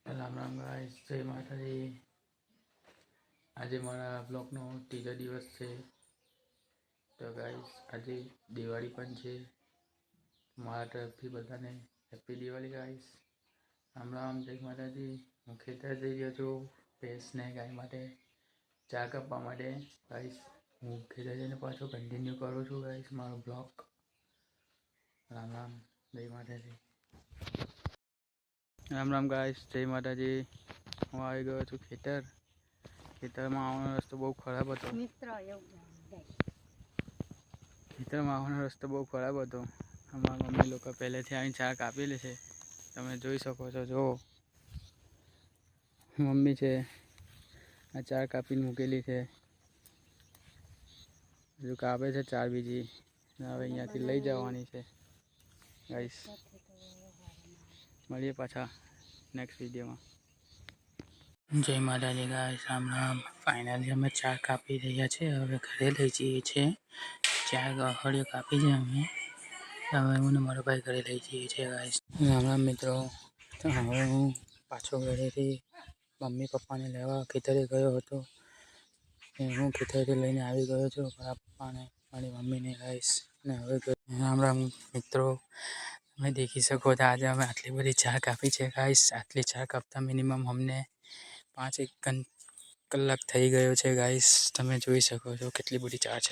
Ram Ram guys, જય માતાજી। આજે મારા બ્લોગનો ત્રીજો દિવસ છે। તો ગાઈસ આજે દિવાળી પણ છે। મારા તરફથી બધાને હેપી દિવાળી ગાઈસ। રામ રામ, જય માતાજી। હું ખેતર જઈ રહ્યો છું ભેંસને ગાય માટે ચા કાપવા માટે ગાઈસ। હું ખેતર જઈને પાછો કન્ટિન્યુ કરું છું ગાઈસ મારો બ્લોગ। રામ રામ, જય માતાજી। રામ રામ ગાઈસ, જય માતાજી। હું આવી ગયો છું ખેતરમાં આવવાનો રસ્તો બહુ ખરાબ હતો। ખેતરમાં આવવાનો રસ્તો બહુ ખરાબ હતો। અમારા મમ્મી લોકો પહેલેથી આવીને ચા કાપેલી છે, તમે જોઈ શકો છો। જો મમ્મી છે, આ ચા કાપીને મૂકેલી છે, હજુ કાપે છે ચા બીજી, હવે અહીંયાથી લઈ જવાની છે ગાઈસ। મળીએ પાછા નેક્સ્ટ વિડીયોમાં। જય માતાજી ગાઈસ, રામ રામ। ફાઇનલી અમે ચા કાપી રહ્યા છે, હવે ઘરે લઈ જઈએ છીએ। ચા ગહડીઓ કાપી છે અમે, હવે હું મારો ભાઈ ઘરે લઈ જઈએ છીએ ગાઈસ। રામ રામ મિત્રો। તો હવે હું પાછો ઘરેથી મમ્મી પપ્પાને લેવા ખેતરે ગયો હતો। હું ખેતરેથી લઈને આવી ગયો છું મારા પપ્પાને, મારી મમ્મીને ગાઈસ। અને હવે રામ રામ મિત્રો, તમે દેખી શકો છો આજે અમે આટલી બધી ચા કાપી છે ગાઈસ। આટલી ચા કાપતા મિનિમમ અમને 5-1 કલાક થઈ ગયો છે ગાઈસ। તમે જોઈ શકો છો કેટલી બધી ચા છે।